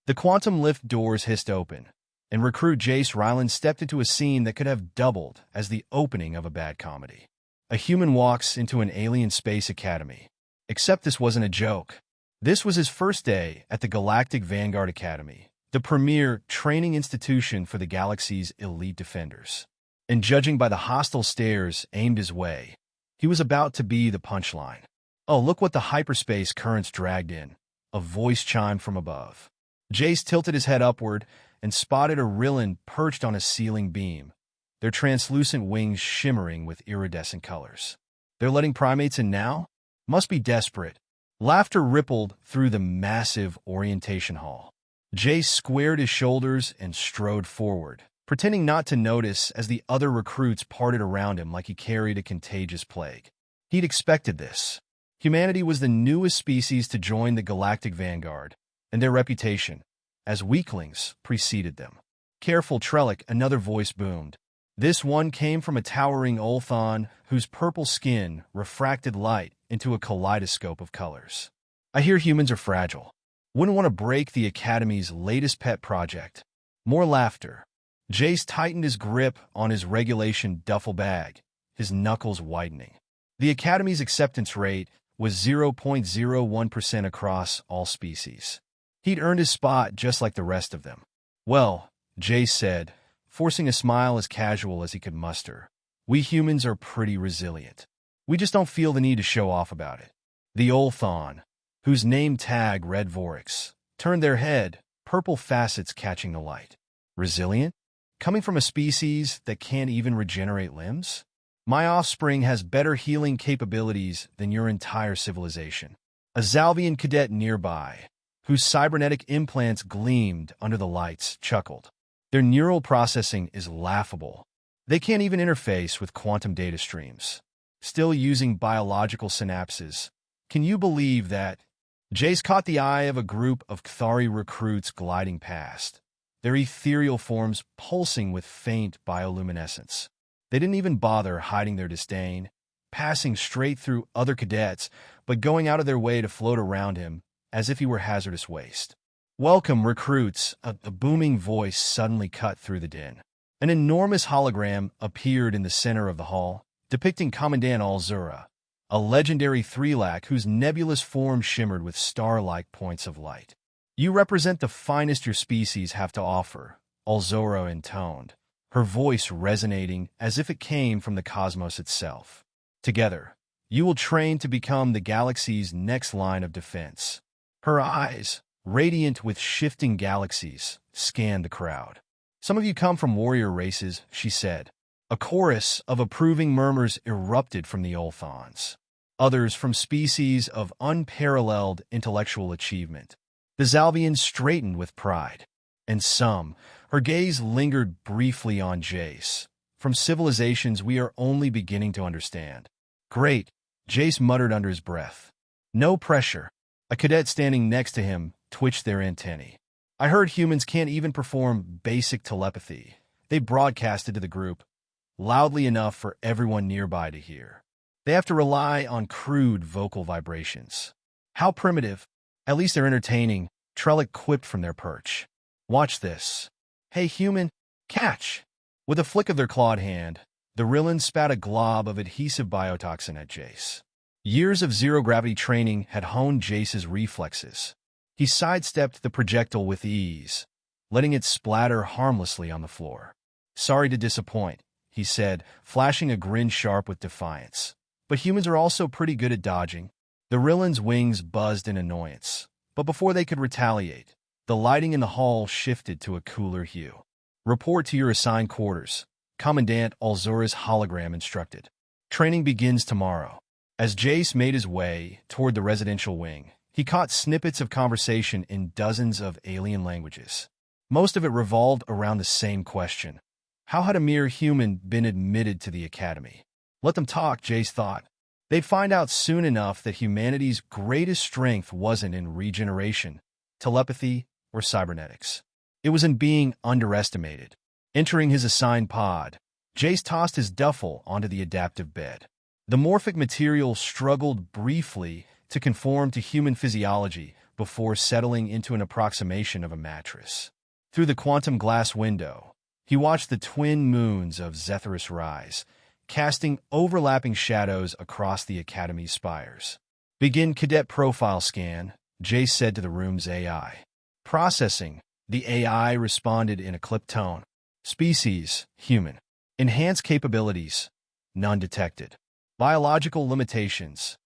The quantum lift doors hissed open, and recruit Jace Rylan stepped into a scene that could have doubled as the opening of a bad comedy. A human walks into an alien space academy. Except this wasn't a joke. This was his first day at the Galactic Vanguard Academy, the premier training institution for the galaxy's elite defenders. And judging by the hostile stares aimed his way, he was about to be the punchline. "Oh, look what the hyperspace currents dragged in," a voice chimed from above. Jace tilted his head upward and spotted a Rylan perched on a ceiling beam, their translucent wings shimmering with iridescent colors. "They're letting primates in now? Must be desperate." Laughter rippled through the massive orientation hall. Jace squared his shoulders and strode forward, pretending not to notice as the other recruits parted around him like he carried a contagious plague. He'd expected this. Humanity was the newest species to join the Galactic Vanguard, and their reputation as weaklings preceded them. "Careful, Trellick," another voice boomed. This one came from a towering Ulthon whose purple skin refracted light into a kaleidoscope of colors. "I hear humans are fragile. Wouldn't want to break the Academy's latest pet project." More laughter. Jace tightened his grip on his regulation duffel bag, his knuckles widening. The Academy's acceptance rate was 0.01% across all species. He'd earned his spot just like the rest of them. "Well," Jace said, forcing a smile as casual as he could muster, "we humans are pretty resilient. We just don't feel the need to show off about it." The Ulthon, whose name tag read Vorix, turned their head, purple facets catching the light. "Resilient? Coming from a species that can't even regenerate limbs? My offspring has better healing capabilities than your entire civilization." A Zalvian cadet nearby, whose cybernetic implants gleamed under the lights, chuckled. "Their neural processing is laughable. They can't even interface with quantum data streams. Still using biological synapses. Can you believe that?" Jace caught the eye of a group of Kthari recruits gliding past, their ethereal forms pulsing with faint bioluminescence. They didn't even bother hiding their disdain, passing straight through other cadets, but going out of their way to float around him as if he were hazardous waste. "Welcome, recruits," a booming voice suddenly cut through the din. An enormous hologram appeared in the center of the hall, depicting Commandant Alzura, a legendary Threlak whose nebulous form shimmered with star-like points of light. "You represent the finest your species have to offer," Alzura intoned, her voice resonating as if it came from the cosmos itself. "Together, you will train to become the galaxy's next line of defense." Her eyes, radiant with shifting galaxies, scanned the crowd. "Some of you come from warrior races," she said. A chorus of approving murmurs erupted from the Ulthons. Others from species of unparalleled intellectual achievement. The Zalvians straightened with pride. And some, her gaze lingered briefly on Jace. "From civilizations we are only beginning to understand." "Great," Jace muttered under his breath. "No pressure." A cadet standing next to him twitched their antennae. "I heard humans can't even perform basic telepathy." They broadcasted to the group, loudly enough for everyone nearby to hear. "They have to rely on crude vocal vibrations." "How primitive." "At least they're entertaining," Trellick quipped from their perch. "Watch this." "Hey, human, catch!" With a flick of their clawed hand, the Rylan spat a glob of adhesive biotoxin at Jace. Years of zero-gravity training had honed Jace's reflexes. He sidestepped the projectile with ease, letting it splatter harmlessly on the floor. "Sorry to disappoint," he said, flashing a grin sharp with defiance. "But humans are also pretty good at dodging." The Rylan's wings buzzed in annoyance, but before they could retaliate, the lighting in the hall shifted to a cooler hue. "Report to your assigned quarters," Commandant Alzura's hologram instructed. "Training begins tomorrow." As Jace made his way toward the residential wing, he caught snippets of conversation in dozens of alien languages. Most of it revolved around the same question. How had a mere human been admitted to the Academy? Let them talk, Jace thought. They'd find out soon enough that humanity's greatest strength wasn't in regeneration, telepathy, or cybernetics. It was in being underestimated. Entering his assigned pod, Jace tossed his duffel onto the adaptive bed. The morphic material struggled briefly to conform to human physiology before settling into an approximation of a mattress. Through the quantum glass window, he watched the twin moons of Zethyrus rise, casting overlapping shadows across the Academy's spires. "Begin cadet profile scan," Jace said to the room's AI. "Processing." The AI responded in a clipped tone. "Species, human. Enhanced capabilities, none detected. Biological limitations,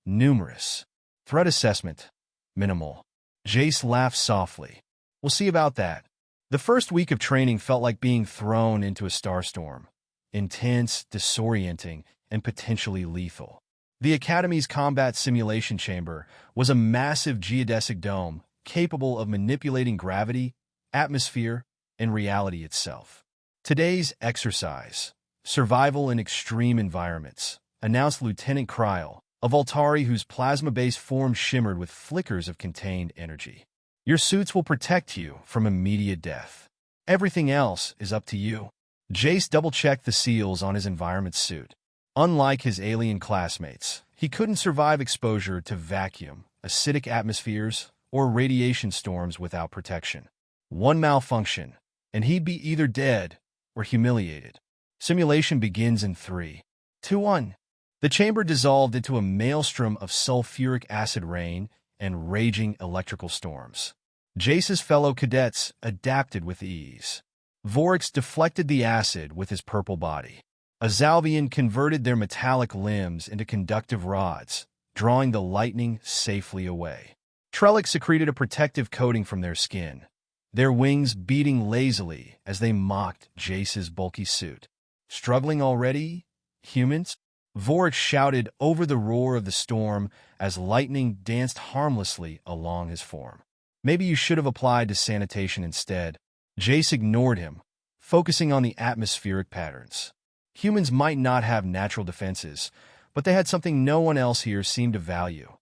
numerous. Threat assessment, minimal." Jace laughed softly. "We'll see about that." The first week of training felt like being thrown into a starstorm. Intense, disorienting, and potentially lethal. The Academy's combat simulation chamber was a massive geodesic dome capable of manipulating gravity, atmosphere, and reality itself. "Today's exercise, survival in extreme environments," announced Lieutenant Kryl, a Voltari whose plasma-based form shimmered with flickers of contained energy. "Your suits will protect you from immediate death. Everything else is up to you." Jace double-checked the seals on his environment suit. Unlike his alien classmates, he couldn't survive exposure to vacuum, acidic atmospheres, or radiation storms without protection. One malfunction, and he'd be either dead or humiliated. Simulation begins in 3, 2, 1. The chamber dissolved into a maelstrom of sulfuric acid rain and raging electrical storms. Jace's fellow cadets adapted with ease. Vorix deflected the acid with his purple body. Azalvian converted their metallic limbs into conductive rods, drawing the lightning safely away. Trellick secreted a protective coating from their skin, their wings beating lazily as they mocked Jace's bulky suit. "Struggling already, humans?" Vorix shouted over the roar of the storm as lightning danced harmlessly along his form. "Maybe you should have applied to sanitation instead." Jace ignored him, focusing on the atmospheric patterns. Humans might not have natural defenses, but they had something no one else here seemed to value: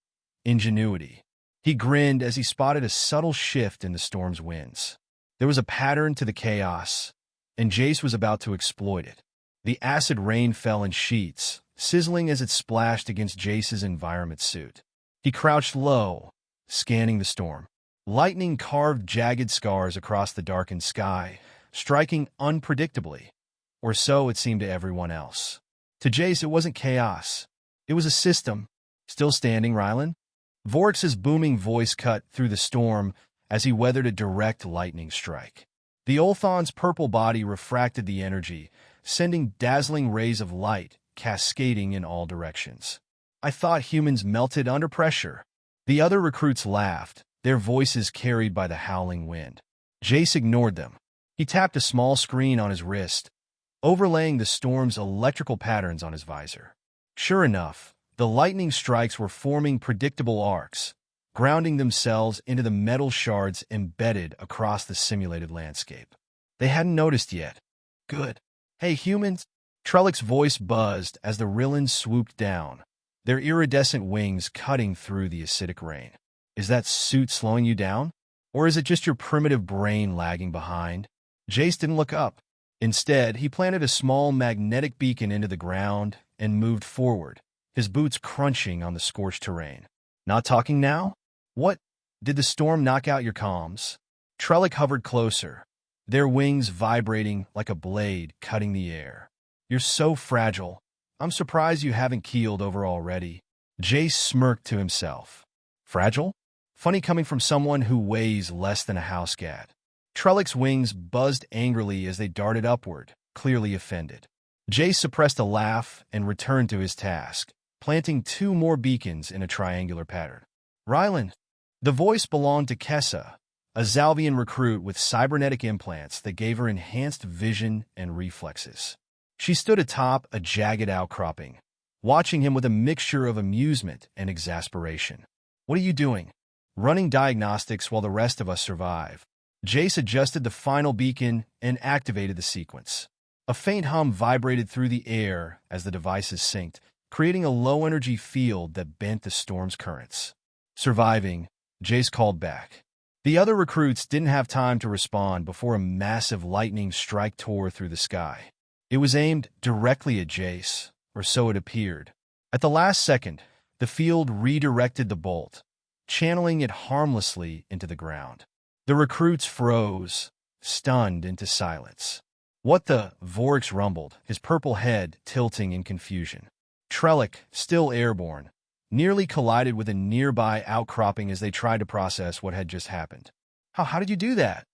ingenuity. He grinned as he spotted a subtle shift in the storm's winds. There was a pattern to the chaos, and Jace was about to exploit it. The acid rain fell in sheets, sizzling as it splashed against Jace's environment suit. He crouched low, scanning the storm. Lightning carved jagged scars across the darkened sky, striking unpredictably, or so it seemed to everyone else. To Jace, it wasn't chaos. It was a system. "Still standing, Rylan?" Vorix's booming voice cut through the storm as he weathered a direct lightning strike. The Ulthon's purple body refracted the energy, sending dazzling rays of light cascading in all directions. "I thought humans melted under pressure." The other recruits laughed, their voices carried by the howling wind. Jace ignored them. He tapped a small screen on his wrist, overlaying the storm's electrical patterns on his visor. Sure enough, the lightning strikes were forming predictable arcs, grounding themselves into the metal shards embedded across the simulated landscape. They hadn't noticed yet. "Good. Hey, humans!" Trellick's voice buzzed as the Rylans swooped down, their iridescent wings cutting through the acidic rain. "Is that suit slowing you down? Or is it just your primitive brain lagging behind?" Jace didn't look up. Instead, he planted a small magnetic beacon into the ground and moved forward, his boots crunching on the scorched terrain. "Not talking now? What? Did the storm knock out your comms?" Trellick hovered closer, their wings vibrating like a blade cutting the air. "You're so fragile. I'm surprised you haven't keeled over already." Jace smirked to himself. "Fragile? Funny coming from someone who weighs less than a house cat." Trellick's wings buzzed angrily as they darted upward, clearly offended. Jace suppressed a laugh and returned to his task, planting 2 more beacons in a triangular pattern. "Rylan." The voice belonged to Kessa, a Zalvian recruit with cybernetic implants that gave her enhanced vision and reflexes. She stood atop a jagged outcropping, watching him with a mixture of amusement and exasperation. "What are you doing?" "Running diagnostics while the rest of us survive." Jace adjusted the final beacon and activated the sequence. A faint hum vibrated through the air as the devices synced, creating a low-energy field that bent the storm's currents. "Surviving," Jace called back. The other recruits didn't have time to respond before a massive lightning strike tore through the sky. It was aimed directly at Jace, or so it appeared. At the last second, the field redirected the bolt, channeling it harmlessly into the ground. The recruits froze, stunned into silence. "What the?" Vorix rumbled, his purple head tilting in confusion. Trellick, still airborne, nearly collided with a nearby outcropping as they tried to process what had just happened. How did you do that?"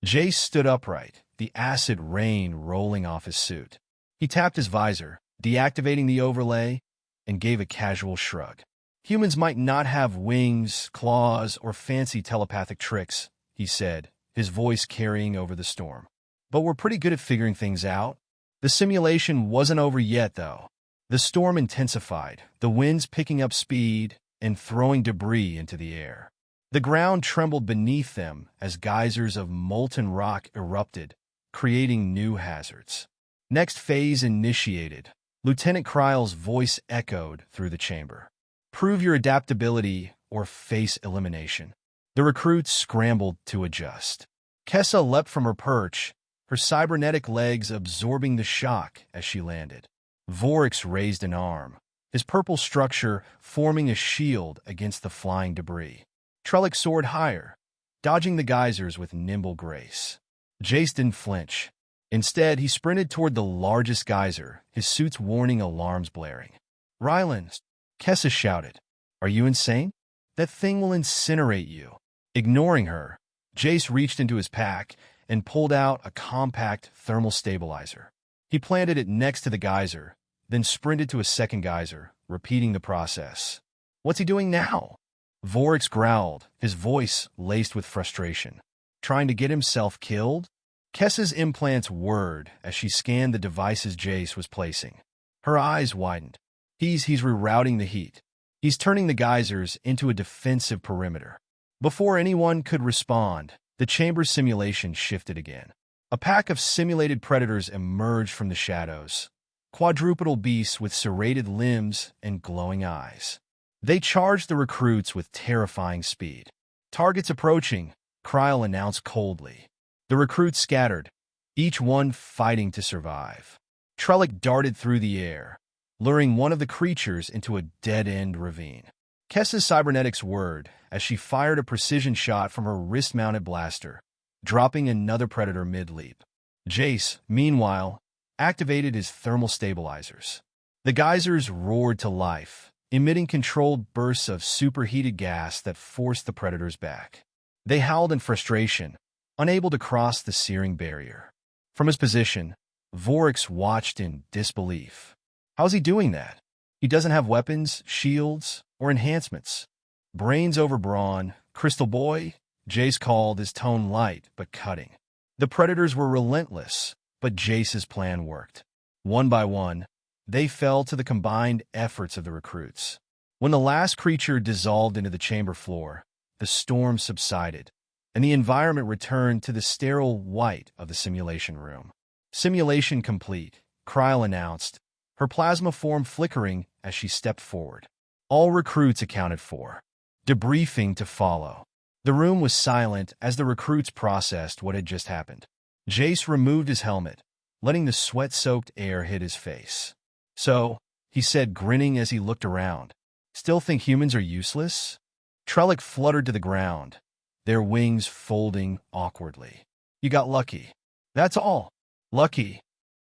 Jace stood upright, the acid rain rolling off his suit. He tapped his visor, deactivating the overlay, and gave a casual shrug. "Humans might not have wings, claws, or fancy telepathic tricks," he said, his voice carrying over the storm. "But we're pretty good at figuring things out." The simulation wasn't over yet, though. The storm intensified, the winds picking up speed and throwing debris into the air. The ground trembled beneath them as geysers of molten rock erupted, creating new hazards. "Next phase initiated," Lieutenant Kryle's voice echoed through the chamber. "Prove your adaptability or face elimination." The recruits scrambled to adjust. Kessa leapt from her perch, her cybernetic legs absorbing the shock as she landed. Vorix raised an arm, his purple structure forming a shield against the flying debris. Trellick soared higher, dodging the geysers with nimble grace. Jace didn't flinch. Instead, he sprinted toward the largest geyser, his suit's warning alarms blaring. "Rylan," Kessa shouted. "Are you insane? That thing will incinerate you." Ignoring her, Jace reached into his pack and pulled out a compact thermal stabilizer. He planted it next to the geyser, then sprinted to a second geyser, repeating the process. "What's he doing now?" Vorix growled, his voice laced with frustration. "Trying to get himself killed?" Kessa's implants whirred as she scanned the devices Jace was placing. Her eyes widened. He's rerouting the heat. He's turning the geysers into a defensive perimeter." Before anyone could respond, the chamber's simulation shifted again. A pack of simulated predators emerged from the shadows, quadrupedal beasts with serrated limbs and glowing eyes. They charged the recruits with terrifying speed. "Targets approaching," Kryle announced coldly. The recruits scattered, each one fighting to survive. Trellick darted through the air, luring one of the creatures into a dead-end ravine. Kessa's cybernetics whirred as she fired a precision shot from her wrist-mounted blaster, dropping another predator mid-leap. Jace, meanwhile, activated his thermal stabilizers. The geysers roared to life, emitting controlled bursts of superheated gas that forced the predators back. They howled in frustration, unable to cross the searing barrier. From his position, Vorix watched in disbelief. How's he doing that? He doesn't have weapons, shields, or enhancements. "Brains over brawn, Crystal Boy," Jace called, his tone light but cutting. The predators were relentless, but Jace's plan worked. One by one, they fell to the combined efforts of the recruits. When the last creature dissolved into the chamber floor, the storm subsided, and the environment returned to the sterile white of the simulation room. "Simulation complete," Kryle announced, her plasma form flickering as she stepped forward. All recruits accounted for. Debriefing to follow. The room was silent as the recruits processed what had just happened. Jace removed his helmet, letting the sweat-soaked air hit his face. "So," he said, grinning as he looked around, "still think humans are useless?" Trellick fluttered to the ground, their wings folding awkwardly. "You got lucky." "That's all." "Lucky,"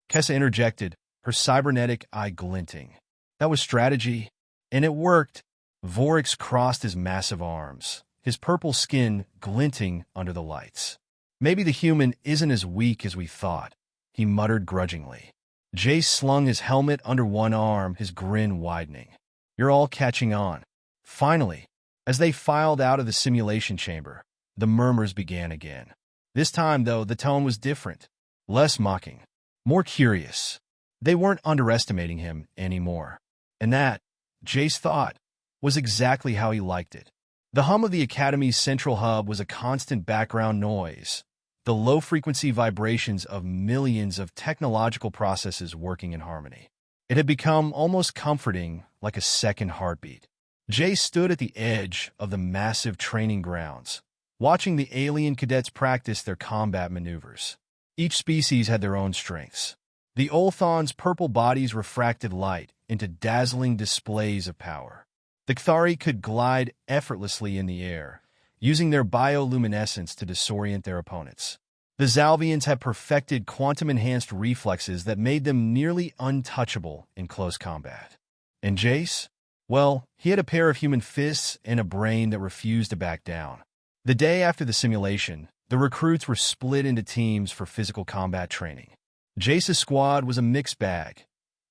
Kessa interjected, her cybernetic eye glinting. "That was strategy, and it worked." Vorix crossed his massive arms, his purple skin glinting under the lights. "Maybe the human isn't as weak as we thought," he muttered grudgingly. Jace slung his helmet under one arm, his grin widening. "You're all catching on." Finally, as they filed out of the simulation chamber, the murmurs began again. This time, though, the tone was different, less mocking, more curious. They weren't underestimating him anymore. And that, Jace thought, was exactly how he liked it. The hum of the Academy's central hub was a constant background noise, the low-frequency vibrations of millions of technological processes working in harmony. It had become almost comforting, like a second heartbeat. Jace stood at the edge of the massive training grounds, watching the alien cadets practice their combat maneuvers. Each species had their own strengths. The Ulthon's purple bodies refracted light into dazzling displays of power. The Kthari could glide effortlessly in the air, using their bioluminescence to disorient their opponents. The Zalvians had perfected quantum-enhanced reflexes that made them nearly untouchable in close combat. And Jace? Well, he had a pair of human fists and a brain that refused to back down. The day after the simulation, the recruits were split into teams for physical combat training. Jace's squad was a mixed bag.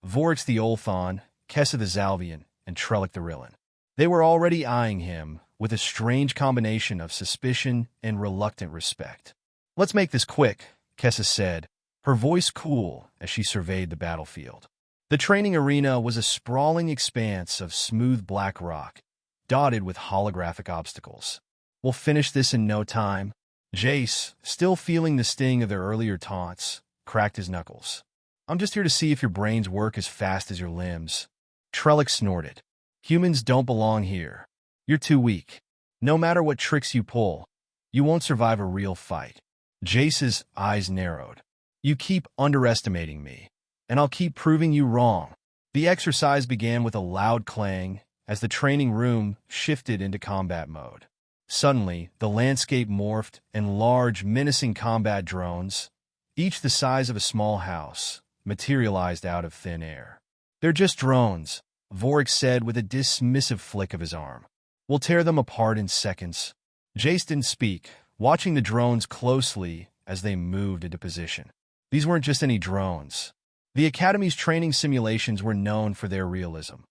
Voryx the Ulthon, Kessa the Zalvian, and Trellick the Rylan. They were already eyeing him with a strange combination of suspicion and reluctant respect. "Let's make this quick," Kessa said, her voice cool as she surveyed the battlefield. The training arena was a sprawling expanse of smooth black rock, dotted with holographic obstacles. "We'll finish this in no time." Jace, still feeling the sting of their earlier taunts, cracked his knuckles. "I'm just here to see if your brains work as fast as your limbs." Trellick snorted. "Humans don't belong here. You're too weak. No matter what tricks you pull, you won't survive a real fight." Jace's eyes narrowed. "You keep underestimating me, and I'll keep proving you wrong." The exercise began with a loud clang as the training room shifted into combat mode. Suddenly, the landscape morphed, and large, menacing combat drones, each the size of a small house, materialized out of thin air. "They're just drones," Voryx said with a dismissive flick of his arm. "We'll tear them apart in seconds." Jace didn't speak, watching the drones closely as they moved into position. These weren't just any drones. The Academy's training simulations were known for their realism.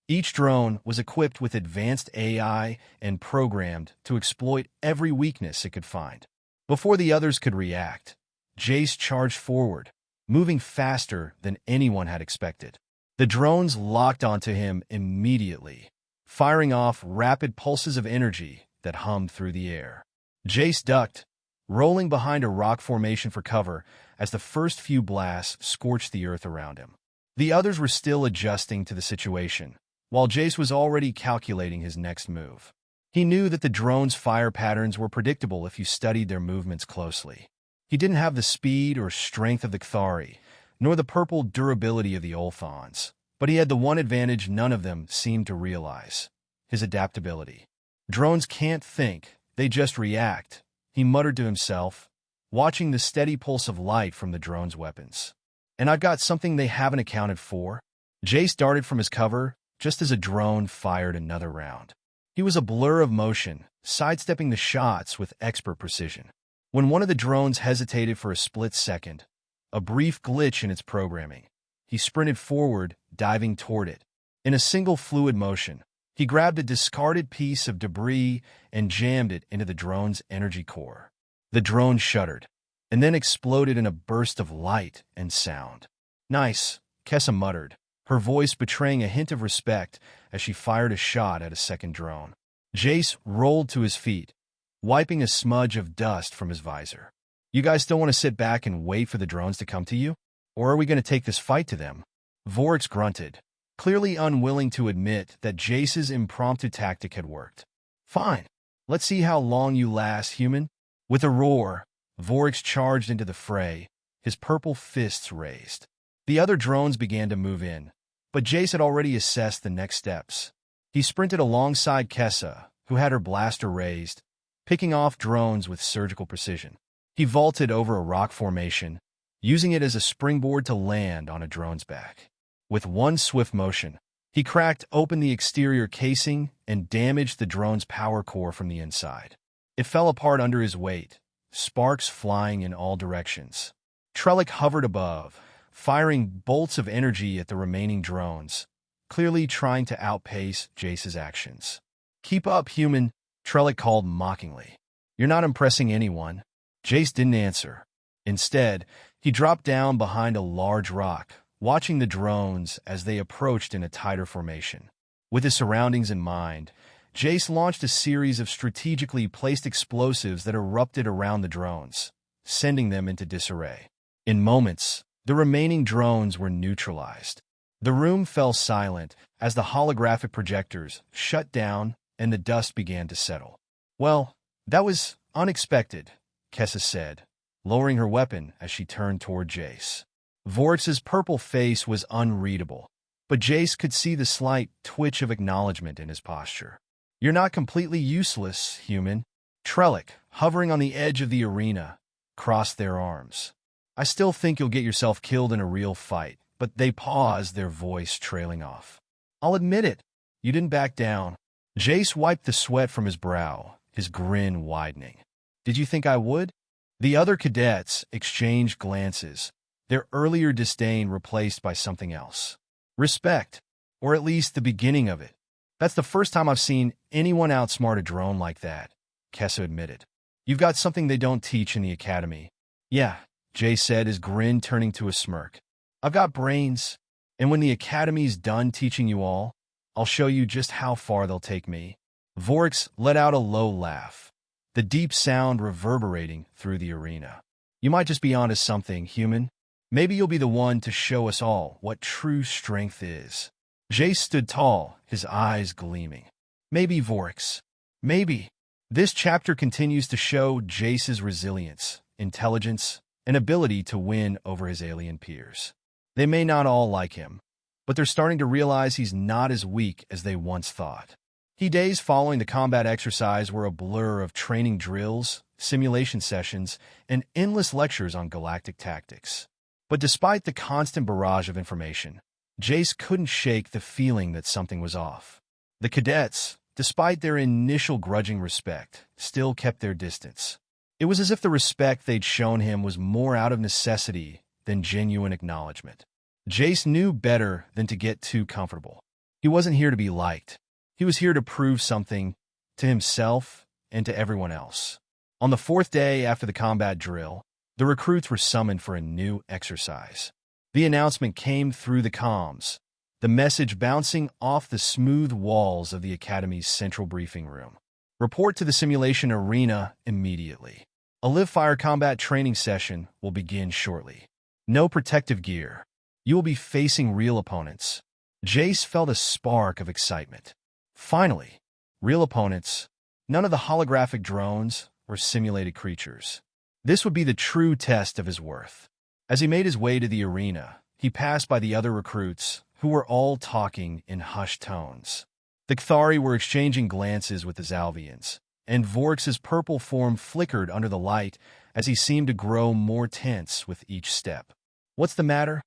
Each drone was equipped with advanced AI and programmed to exploit every weakness it could find. Before the others could react, Jace charged forward, moving faster than anyone had expected. The drones locked onto him immediately, firing off rapid pulses of energy that hummed through the air. Jace ducked, rolling behind a rock formation for cover as the first few blasts scorched the earth around him. The others were still adjusting to the situation, while Jace was already calculating his next move. He knew that the drones' fire patterns were predictable if you studied their movements closely. He didn't have the speed or strength of the Kthari, nor the purple durability of the Ulthons, but he had the one advantage none of them seemed to realize: his adaptability. "Drones can't think, they just react," he muttered to himself, watching the steady pulse of light from the drones' weapons. "And I've got something they haven't accounted for." Jace darted from his cover just as a drone fired another round. He was a blur of motion, sidestepping the shots with expert precision. When one of the drones hesitated for a split second, a brief glitch in its programming, he sprinted forward, diving toward it. In a single fluid motion, he grabbed a discarded piece of debris and jammed it into the drone's energy core. The drone shuddered, and then exploded in a burst of light and sound. "Nice," Kessa muttered, her voice betraying a hint of respect as she fired a shot at a second drone. Jace rolled to his feet, wiping a smudge of dust from his visor. "You guys still want to sit back and wait for the drones to come to you? Or are we going to take this fight to them?" Voryx grunted, clearly unwilling to admit that Jace's impromptu tactic had worked. "Fine. Let's see how long you last, human." With a roar, Voryx charged into the fray, his purple fists raised. The other drones began to move in, but Jace had already assessed the next steps. He sprinted alongside Kessa, who had her blaster raised, picking off drones with surgical precision. He vaulted over a rock formation, using it as a springboard to land on a drone's back. With one swift motion, he cracked open the exterior casing and damaged the drone's power core from the inside. It fell apart under his weight, sparks flying in all directions. Trellick hovered above, firing bolts of energy at the remaining drones, clearly trying to outpace Jace's actions. "Keep up, human," Trellick called mockingly. "You're not impressing anyone." Jace didn't answer. Instead, he dropped down behind a large rock, watching the drones as they approached in a tighter formation. With his surroundings in mind, Jace launched a series of strategically placed explosives that erupted around the drones, sending them into disarray. In moments, the remaining drones were neutralized. The room fell silent as the holographic projectors shut down and the dust began to settle. "Well, that was unexpected," Kessa said, lowering her weapon as she turned toward Jace. Voryx's purple face was unreadable, but Jace could see the slight twitch of acknowledgement in his posture. "You're not completely useless, human." Trellick, hovering on the edge of the arena, crossed their arms. "I still think you'll get yourself killed in a real fight," but they paused, their voice trailing off. "I'll admit it. You didn't back down." Jace wiped the sweat from his brow, his grin widening. "Did you think I would?" The other cadets exchanged glances, their earlier disdain replaced by something else. Respect, or at least the beginning of it. "That's the first time I've seen anyone outsmart a drone like that," Kessa admitted. "You've got something they don't teach in the academy." "Yeah," Jay said, his grin turning to a smirk. "I've got brains, and when the academy's done teaching you all, I'll show you just how far they'll take me." Vorix let out a low laugh, the deep sound reverberating through the arena. "You might just be onto something, human. Maybe you'll be the one to show us all what true strength is." Jace stood tall, his eyes gleaming. "Maybe, Vorix. Maybe." This chapter continues to show Jace's resilience, intelligence, and ability to win over his alien peers. They may not all like him, but they're starting to realize he's not as weak as they once thought. The days following the combat exercise were a blur of training drills, simulation sessions, and endless lectures on galactic tactics. But despite the constant barrage of information, Jace couldn't shake the feeling that something was off. The cadets, despite their initial grudging respect, still kept their distance. It was as if the respect they'd shown him was more out of necessity than genuine acknowledgement. Jace knew better than to get too comfortable. He wasn't here to be liked. He was here to prove something to himself and to everyone else. On the fourth day after the combat drill, the recruits were summoned for a new exercise. The announcement came through the comms, the message bouncing off the smooth walls of the Academy's central briefing room. "Report to the simulation arena immediately. A live-fire combat training session will begin shortly. No protective gear. You will be facing real opponents." Jace felt a spark of excitement. Finally, real opponents, none of the holographic drones or simulated creatures. This would be the true test of his worth. As he made his way to the arena, he passed by the other recruits, who were all talking in hushed tones. The Kthari were exchanging glances with the Zalvians, and Vorix's purple form flickered under the light as he seemed to grow more tense with each step. "What's the matter?"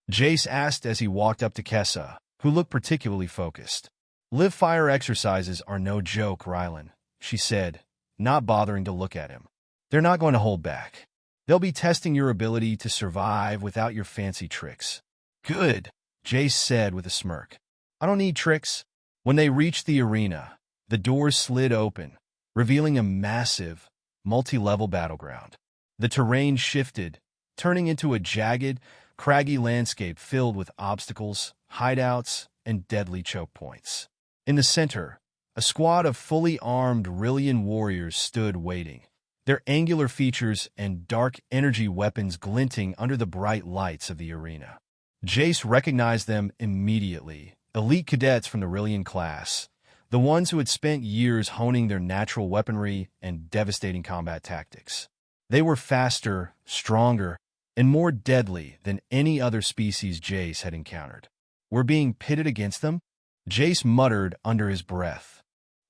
Jace asked as he walked up to Kessa, who looked particularly focused. "Live-fire exercises are no joke, Rylan," she said, not bothering to look at him. "They're not going to hold back. They'll be testing your ability to survive without your fancy tricks." "Good," Jace said with a smirk. "I don't need tricks." When they reached the arena, the doors slid open, revealing a massive, multi-level battleground. The terrain shifted, turning into a jagged, craggy landscape filled with obstacles, hideouts, and deadly choke points. In the center, a squad of fully armed Rillian warriors stood waiting, their angular features and dark energy weapons glinting under the bright lights of the arena. Jace recognized them immediately, elite cadets from the Rillian class, the ones who had spent years honing their natural weaponry and devastating combat tactics. They were faster, stronger, and more deadly than any other species Jace had encountered. "We're being pitted against them?" Jace muttered under his breath.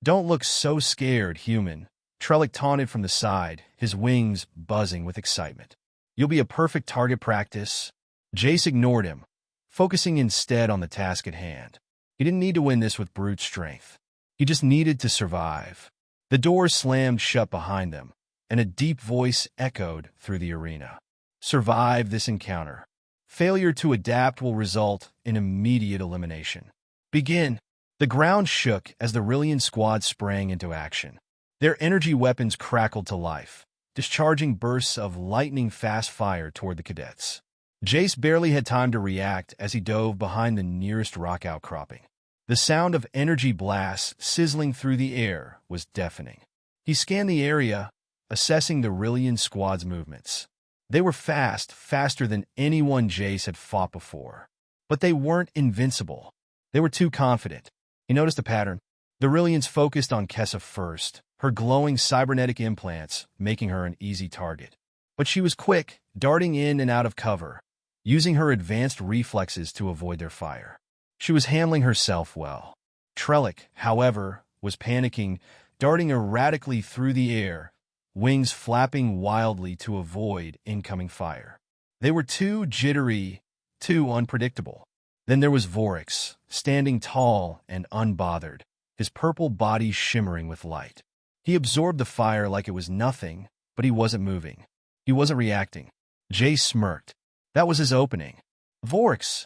"Don't look so scared, human," Trellick taunted from the side, his wings buzzing with excitement. "You'll be a perfect target practice." Jace ignored him, focusing instead on the task at hand. He didn't need to win this with brute strength. He just needed to survive. The door slammed shut behind them, and a deep voice echoed through the arena. "Survive this encounter. Failure to adapt will result in immediate elimination. Begin." The ground shook as the Rillian squad sprang into action. Their energy weapons crackled to life, discharging bursts of lightning-fast fire toward the cadets. Jace barely had time to react as he dove behind the nearest rock outcropping. The sound of energy blasts sizzling through the air was deafening. He scanned the area, assessing the Rillian squad's movements. They were fast, faster than anyone Jace had fought before. But they weren't invincible. They were too confident. He noticed a pattern. The Rillians focused on Kessa first, her glowing cybernetic implants making her an easy target. But she was quick, darting in and out of cover, using her advanced reflexes to avoid their fire. She was handling herself well. Trellick, however, was panicking, darting erratically through the air, wings flapping wildly to avoid incoming fire. They were too jittery, too unpredictable. Then there was Vorix, standing tall and unbothered, his purple body shimmering with light. He absorbed the fire like it was nothing, but he wasn't moving. He wasn't reacting. Jace smirked. That was his opening. Vorix!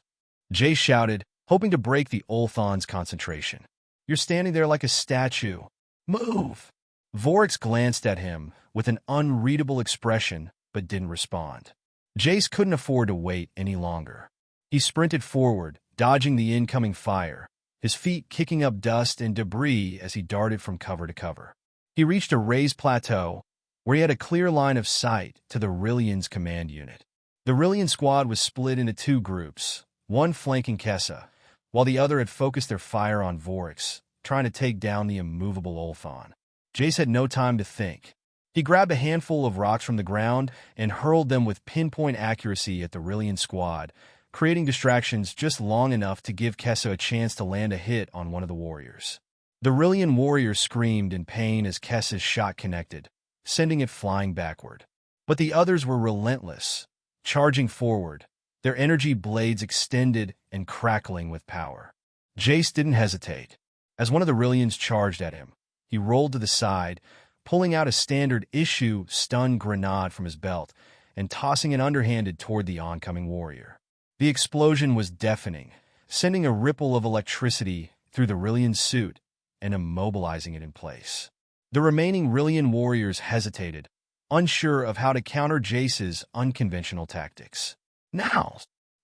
Jace shouted, hoping to break the Ulthon's concentration. You're standing there like a statue. Move! Vorix glanced at him with an unreadable expression, but didn't respond. Jace couldn't afford to wait any longer. He sprinted forward, dodging the incoming fire, his feet kicking up dust and debris as he darted from cover to cover. He reached a raised plateau, where he had a clear line of sight to the Rillian's command unit. The Rillian squad was split into two groups, one flanking Kessa, while the other had focused their fire on Vorix, trying to take down the immovable Ulthon. Jace had no time to think. He grabbed a handful of rocks from the ground and hurled them with pinpoint accuracy at the Rillian squad, creating distractions just long enough to give Kessa a chance to land a hit on one of the warriors. The Rillian warrior screamed in pain as Kessa's shot connected, sending it flying backward. But the others were relentless, charging forward, their energy blades extended and crackling with power. Jace didn't hesitate. As one of the Rillians charged at him, he rolled to the side, pulling out a standard-issue stun grenade from his belt and tossing it underhanded toward the oncoming warrior. The explosion was deafening, sending a ripple of electricity through the Rillian's suit and immobilizing it in place. The remaining Rillian warriors hesitated, unsure of how to counter Jace's unconventional tactics. Now!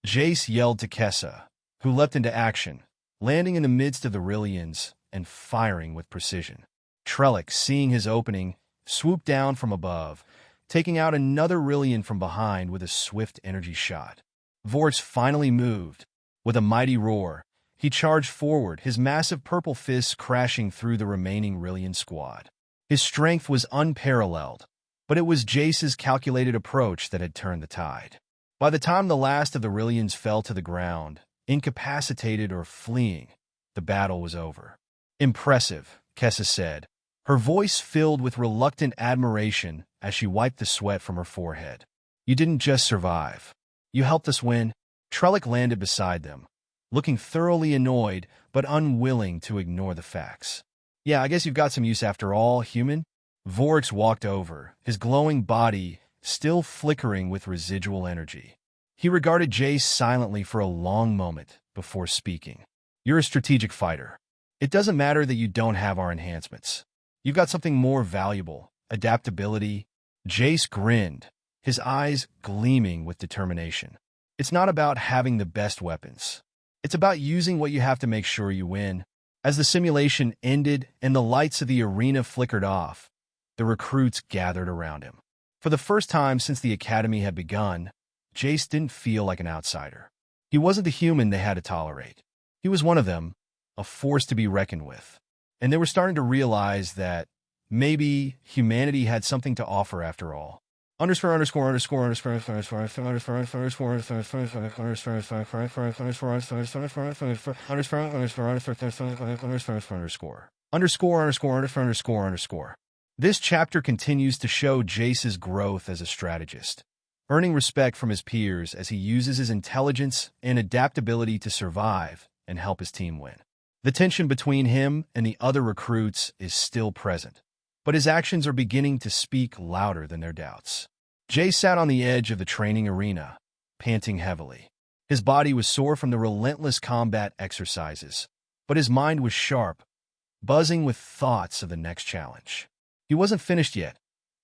Jace yelled to Kessa, who leapt into action, landing in the midst of the Rillians and firing with precision. Trellick, seeing his opening, swooped down from above, taking out another Rillian from behind with a swift energy shot. Vorix finally moved. With a mighty roar, he charged forward, his massive purple fists crashing through the remaining Rillian squad. His strength was unparalleled, but it was Jace's calculated approach that had turned the tide. By the time the last of the Rillians fell to the ground, incapacitated or fleeing, the battle was over. Impressive, Kessa said, her voice filled with reluctant admiration as she wiped the sweat from her forehead. You didn't just survive. You helped us win. Trellick landed beside them, looking thoroughly annoyed but unwilling to ignore the facts. Yeah, I guess you've got some use after all, human. Vorix walked over, his glowing body still flickering with residual energy. He regarded Jace silently for a long moment before speaking. You're a strategic fighter. It doesn't matter that you don't have our enhancements. You've got something more valuable, adaptability. Jace grinned, his eyes gleaming with determination. It's not about having the best weapons. It's about using what you have to make sure you win. As the simulation ended and the lights of the arena flickered off, the recruits gathered around him. For the first time since the academy had begun, Jace didn't feel like an outsider. He wasn't the human they had to tolerate. He was one of them, a force to be reckoned with. And they were starting to realize that maybe humanity had something to offer after all. Underscore. This chapter continues to show Jace's growth as a strategist, earning respect from his peers as he uses his intelligence and adaptability to survive and help his team win. The tension between him and the other recruits is still present, but his actions are beginning to speak louder than their doubts. Jace sat on the edge of the training arena, panting heavily. His body was sore from the relentless combat exercises, but his mind was sharp, buzzing with thoughts of the next challenge. He wasn't finished yet,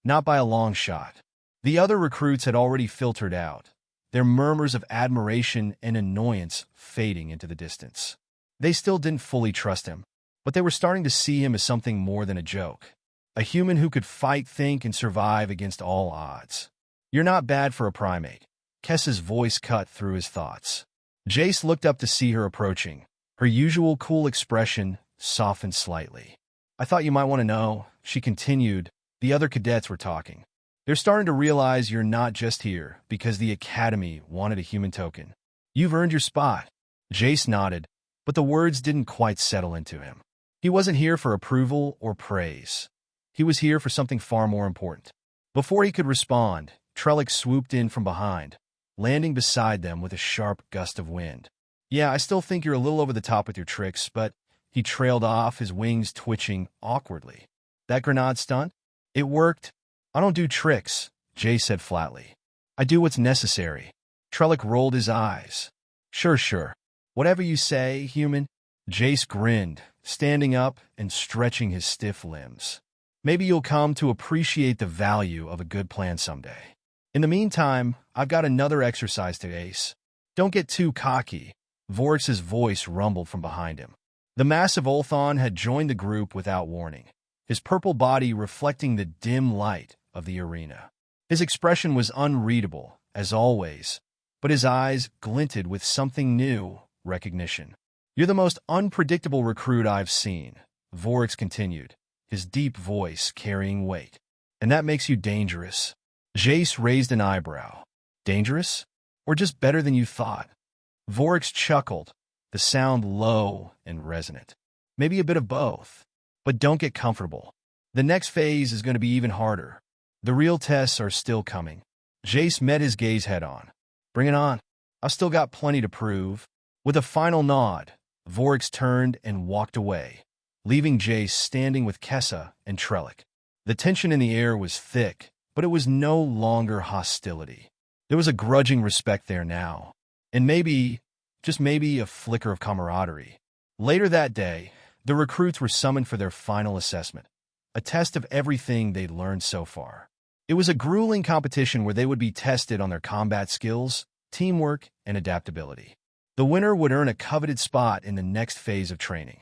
not by a long shot. The other recruits had already filtered out, their murmurs of admiration and annoyance fading into the distance. They still didn't fully trust him, but they were starting to see him as something more than a joke. A human who could fight, think, and survive against all odds. You're not bad for a primate. Kessa's voice cut through his thoughts. Jace looked up to see her approaching. Her usual cool expression softened slightly. I thought you might want to know, she continued. The other cadets were talking. They're starting to realize you're not just here because the academy wanted a human token. You've earned your spot. Jace nodded, but the words didn't quite settle into him. He wasn't here for approval or praise. He was here for something far more important. Before he could respond, Trellick swooped in from behind, landing beside them with a sharp gust of wind. "Yeah, I still think you're a little over the top with your tricks, but—" He trailed off, his wings twitching awkwardly. "That grenade stunt? It worked." "I don't do tricks," Jace said flatly. "I do what's necessary." Trellick rolled his eyes. Sure. Whatever you say, human." Jace grinned, standing up and stretching his stiff limbs. "Maybe you'll come to appreciate the value of a good plan someday. In the meantime, I've got another exercise to ace." "Don't get too cocky," Vorix's voice rumbled from behind him. The massive Ulthon had joined the group without warning, his purple body reflecting the dim light of the arena. His expression was unreadable, as always, but his eyes glinted with something new, recognition. "You're the most unpredictable recruit I've seen," Vorix continued, his deep voice carrying weight. "And that makes you dangerous." Jace raised an eyebrow. "Dangerous? Or just better than you thought?" Vorix chuckled, the sound low and resonant. "Maybe a bit of both. But don't get comfortable. The next phase is going to be even harder. The real tests are still coming." Jace met his gaze head-on. "Bring it on. I've still got plenty to prove." With a final nod, Vorix turned and walked away, leaving Jace standing with Kessa and Trellick. The tension in the air was thick, but it was no longer hostility. There was a grudging respect there now, and maybe, just maybe, a flicker of camaraderie. Later that day, the recruits were summoned for their final assessment, a test of everything they'd learned so far. It was a grueling competition where they would be tested on their combat skills, teamwork, and adaptability. The winner would earn a coveted spot in the next phase of training.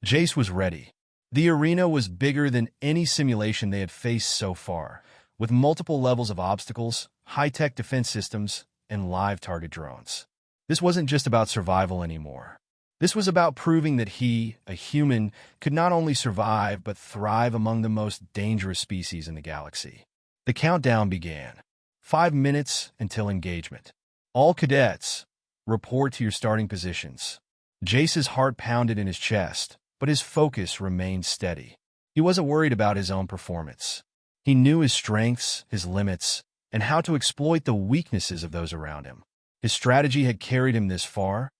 Jace was ready. The arena was bigger than any simulation they had faced so far, with multiple levels of obstacles, high-tech defense systems, and live target drones. This wasn't just about survival anymore. This was about proving that he, a human, could not only survive but thrive among the most dangerous species in the galaxy. The countdown began. 5 minutes until engagement. "All cadets, report to your starting positions." Jace's heart pounded in his chest, but his focus remained steady. He wasn't worried about his own performance. He knew his strengths, his limits, and how to exploit the weaknesses of those around him. His strategy had carried him this far,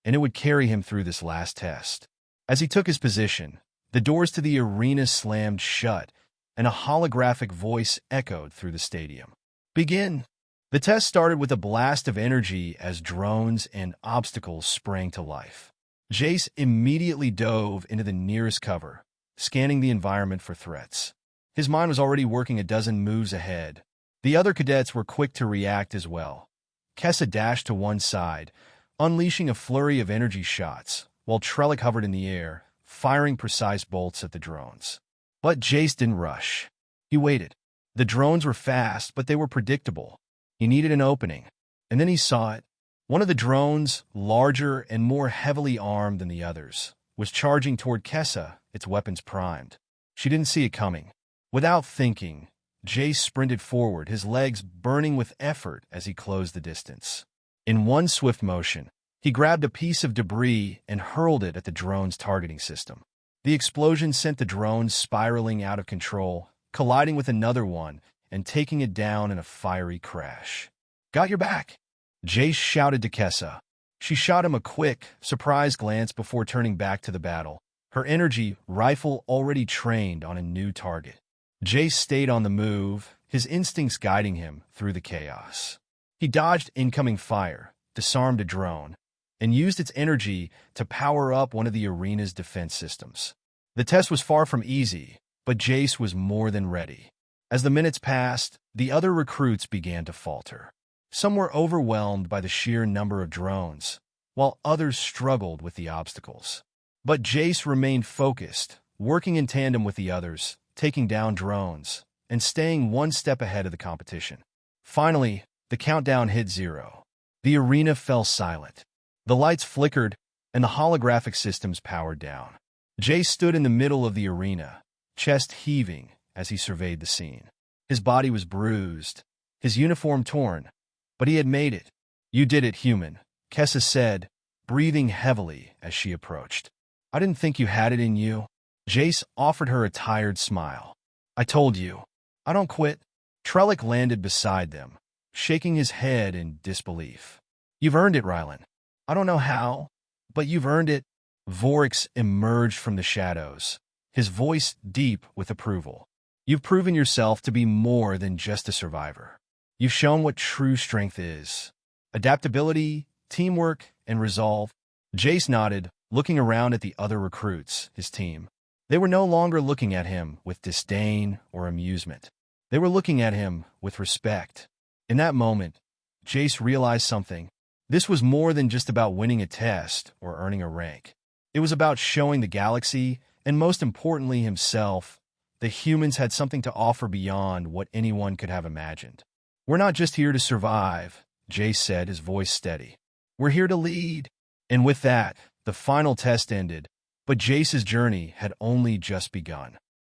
and it would carry him through this last test. As he took his position, the doors to the arena slammed shut, and a holographic voice echoed through the stadium. "Begin!" The test started with a blast of energy as drones and obstacles sprang to life. Jace immediately dove into the nearest cover, scanning the environment for threats. His mind was already working a dozen moves ahead. The other cadets were quick to react as well. Kessa dashed to one side, unleashing a flurry of energy shots, while Trellick hovered in the air, firing precise bolts at the drones. But Jace didn't rush. He waited. The drones were fast, but they were predictable. He needed an opening, and then he saw it. One of the drones, larger and more heavily armed than the others, was charging toward Kessa, its weapons primed. She didn't see it coming. Without thinking, Jace sprinted forward, his legs burning with effort as he closed the distance. In one swift motion, he grabbed a piece of debris and hurled it at the drone's targeting system. The explosion sent the drone spiraling out of control, colliding with another one and taking it down in a fiery crash. "Got your back!" Jace shouted to Kessa. She shot him a quick, surprised glance before turning back to the battle, her energy rifle already trained on a new target. Jace stayed on the move, his instincts guiding him through the chaos. He dodged incoming fire, disarmed a drone, and used its energy to power up one of the arena's defense systems. The test was far from easy, but Jace was more than ready. As the minutes passed, the other recruits began to falter. Some were overwhelmed by the sheer number of drones, while others struggled with the obstacles. But Jace remained focused, working in tandem with the others, taking down drones, and staying one step ahead of the competition. Finally, the countdown hit 0. The arena fell silent. The lights flickered, and the holographic systems powered down. Jace stood in the middle of the arena, chest heaving as he surveyed the scene. His body was bruised, his uniform torn, but he had made it. "You did it, human," Kessa said, breathing heavily as she approached. "I didn't think you had it in you." Jace offered her a tired smile. "I told you. I don't quit." Trellick landed beside them, shaking his head in disbelief. "You've earned it, Rylan. I don't know how, but you've earned it." Vorix emerged from the shadows, his voice deep with approval. "You've proven yourself to be more than just a survivor. You've shown what true strength is. Adaptability, teamwork, and resolve." Jace nodded, looking around at the other recruits, his team. They were no longer looking at him with disdain or amusement. They were looking at him with respect. In that moment, Jace realized something. This was more than just about winning a test or earning a rank. It was about showing the galaxy, and most importantly himself, that humans had something to offer beyond what anyone could have imagined. "We're not just here to survive," Jace said, his voice steady. "We're here to lead." And with that, the final test ended, but Jace's journey had only just begun.